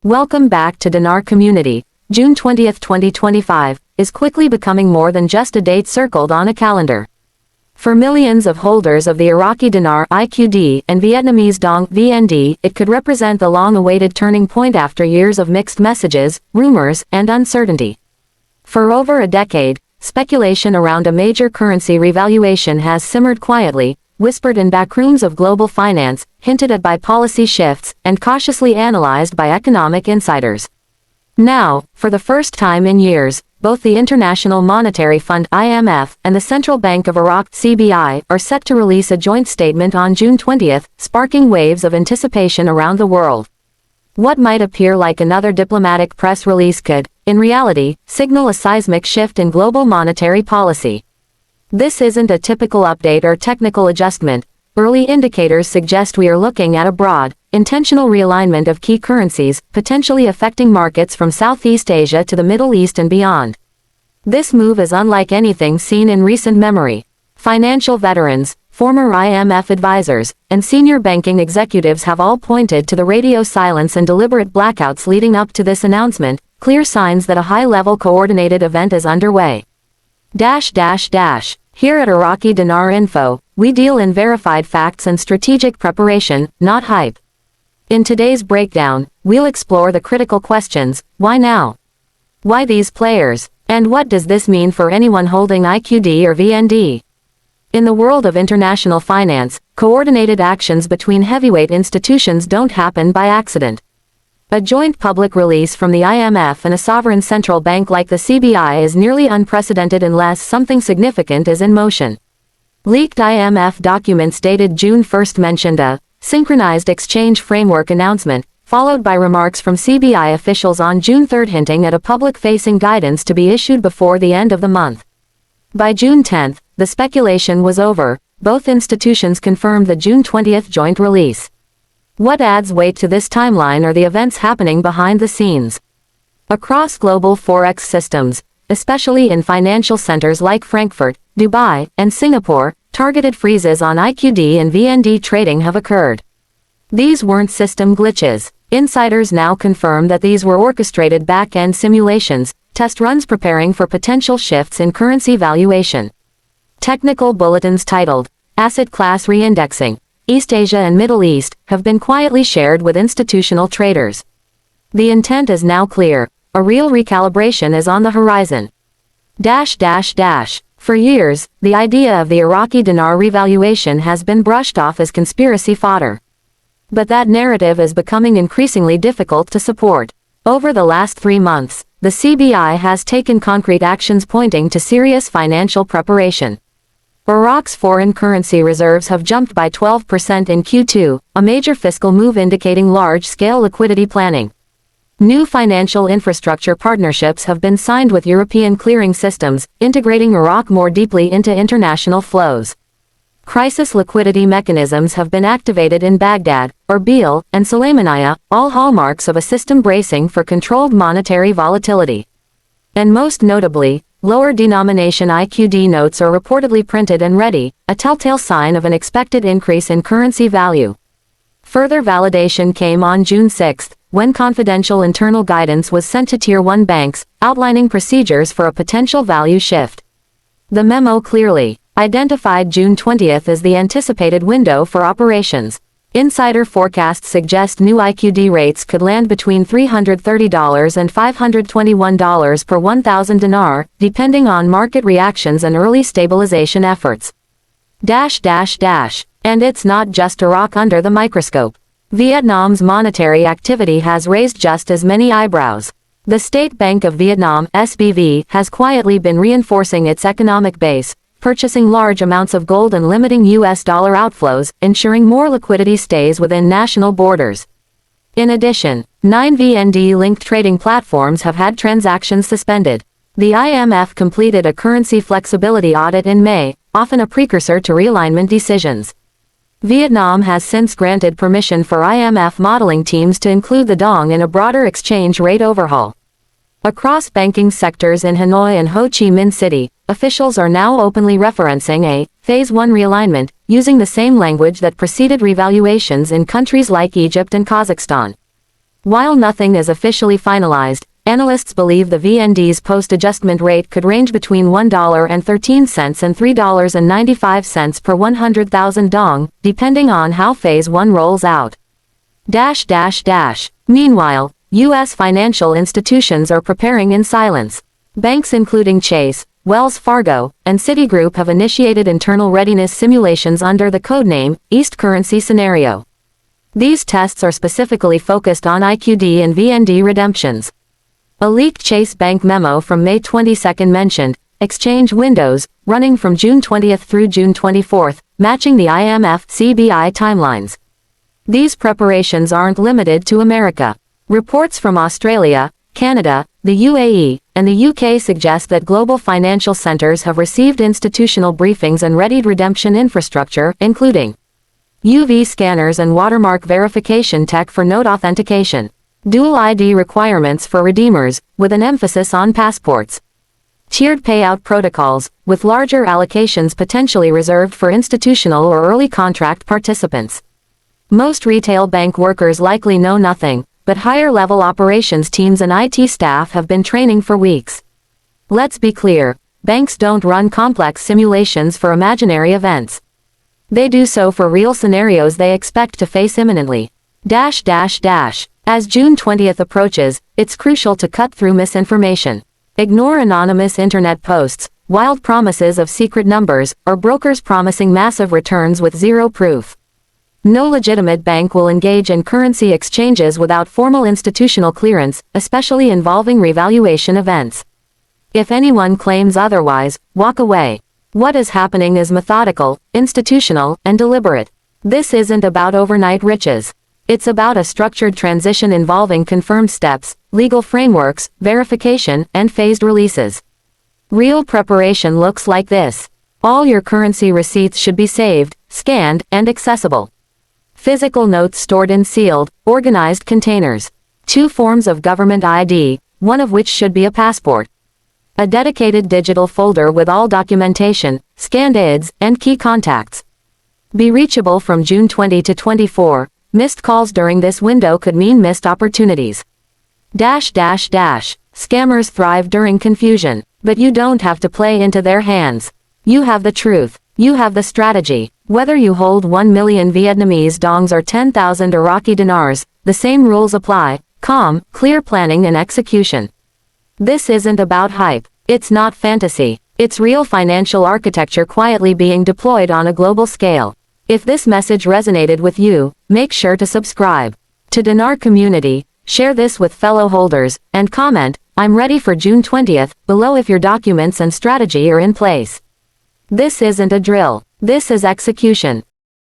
Welcome back to Dinar Community. June 20, 2025, is quickly becoming more than just a date circled on a calendar. For millions of holders of the Iraqi Dinar (IQD) and Vietnamese Dong (VND), it could represent the long-awaited turning point after years of mixed messages, rumors, and uncertainty. For over a decade, speculation around a major currency revaluation has simmered quietly, whispered in backrooms of global finance, hinted at by policy shifts, and cautiously analyzed by economic insiders. Now, for the first time in years, both the International Monetary Fund (IMF) and the Central Bank of Iraq (CBI) are set to release a joint statement on June 20, sparking waves of anticipation around the world. What might appear like another diplomatic press release could, in reality, signal a seismic shift in global monetary policy. This isn't a typical update or technical adjustment. Early indicators suggest we are looking at a broad, intentional realignment of key currencies, potentially affecting markets from Southeast Asia to the Middle East and beyond. This move is unlike anything seen in recent memory. Financial veterans, former IMF advisors, and senior banking executives have all pointed to the radio silence and deliberate blackouts leading up to this announcement, clear signs that a high-level coordinated event is underway. Here at Iraqi Dinar Info, we deal in verified facts and strategic preparation, not hype. In today's breakdown, we'll explore the critical questions: why now? Why these players? And what does this mean for anyone holding IQD or VND? In the world of international finance, coordinated actions between heavyweight institutions don't happen by accident. A joint public release from the IMF and a sovereign central bank like the CBI is nearly unprecedented unless something significant is in motion. Leaked IMF documents dated June 1 mentioned a synchronized exchange framework announcement, followed by remarks from CBI officials on June 3 hinting at a public-facing guidance to be issued before the end of the month. By June 10, the speculation was over. Both institutions confirmed the June 20 joint release. What adds weight to this timeline are the events happening behind the scenes. Across global Forex systems, especially in financial centers like Frankfurt, Dubai, and Singapore, targeted freezes on IQD and VND trading have occurred. These weren't system glitches. Insiders now confirm that these were orchestrated back-end simulations, test runs preparing for potential shifts in currency valuation. Technical bulletins titled Asset Class Reindexing, East Asia and Middle East, have been quietly shared with institutional traders. The intent is now clear. A real recalibration is on the horizon. For years, the idea of the Iraqi dinar revaluation has been brushed off as conspiracy fodder. But that narrative is becoming increasingly difficult to support. Over the last 3 months, the CBI has taken concrete actions pointing to serious financial preparation. Iraq's foreign currency reserves have jumped by 12% in Q2, a major fiscal move indicating large-scale liquidity planning. New financial infrastructure partnerships have been signed with European clearing systems, integrating Iraq more deeply into international flows. Crisis liquidity mechanisms have been activated in Baghdad, Erbil, and Sulaymaniyah, all hallmarks of a system bracing for controlled monetary volatility. And most notably, lower denomination IQD notes are reportedly printed and ready, a telltale sign of an expected increase in currency value. Further validation came on June 6, when confidential internal guidance was sent to Tier 1 banks, outlining procedures for a potential value shift. The memo clearly identified June 20 as the anticipated window for operations. Insider forecasts suggest new IQD rates could land between $330 and $521 per 1,000 dinar, depending on market reactions and early stabilization efforts. And it's not just Iraq under the microscope. Vietnam's monetary activity has raised just as many eyebrows. The State Bank of Vietnam (SBV) has quietly been reinforcing its economic base, purchasing large amounts of gold and limiting US dollar outflows, ensuring more liquidity stays within national borders. In addition, 9 VND-linked trading platforms have had transactions suspended. The IMF completed a currency flexibility audit in May, often a precursor to realignment decisions. Vietnam has since granted permission for IMF modeling teams to include the dong in a broader exchange rate overhaul. Across banking sectors in Hanoi and Ho Chi Minh City, officials are now openly referencing a Phase 1 realignment, using the same language that preceded revaluations in countries like Egypt and Kazakhstan. While nothing is officially finalized, analysts believe the VND's post-adjustment rate could range between $1.13 and $3.95 per 100,000 dong, depending on how Phase 1 rolls out. Meanwhile, U.S. financial institutions are preparing in silence. Banks including Chase, Wells Fargo, and Citigroup have initiated internal readiness simulations under the codename East Currency Scenario. These tests are specifically focused on IQD and VND redemptions. A leaked Chase Bank memo from May 22 mentioned exchange windows running from June 20 through June 24, matching the IMF CBI timelines. These preparations aren't limited to America. Reports from Australia, Canada, the UAE, and the UK suggest that global financial centers have received institutional briefings and readied redemption infrastructure, including UV scanners and watermark verification tech for note authentication. Dual ID requirements for redeemers, with an emphasis on passports. Tiered payout protocols, with larger allocations potentially reserved for institutional or early contract participants. Most retail bank workers likely know nothing, but higher-level operations teams and IT staff have been training for weeks. Let's be clear, banks don't run complex simulations for imaginary events. They do so for real scenarios they expect to face imminently. As June 20 approaches, it's crucial to cut through misinformation. Ignore anonymous internet posts, wild promises of secret numbers, or brokers promising massive returns with zero proof. No legitimate bank will engage in currency exchanges without formal institutional clearance, especially involving revaluation events. If anyone claims otherwise, walk away. What is happening is methodical, institutional, and deliberate. This isn't about overnight riches. It's about a structured transition involving confirmed steps, legal frameworks, verification, and phased releases. Real preparation looks like this. All your currency receipts should be saved, scanned, and accessible. Physical notes stored in sealed, organized containers. 2 forms of government ID, one of which should be a passport. A dedicated digital folder with all documentation, scanned IDs, and key contacts. Be reachable from June 20 to 24. Missed calls during this window could mean missed opportunities. Scammers thrive during confusion, but you don't have to play into their hands. You have the truth. You have the strategy. Whether you hold 1 million Vietnamese dongs or 10,000 Iraqi dinars, the same rules apply: calm, clear planning and execution. This isn't about hype. It's not fantasy. It's real financial architecture quietly being deployed on a global scale. If this message resonated with you, make sure to subscribe to Dinar Community, share this with fellow holders, and comment, "I'm ready for June 20" below if your documents and strategy are in place. This isn't a drill. This is execution.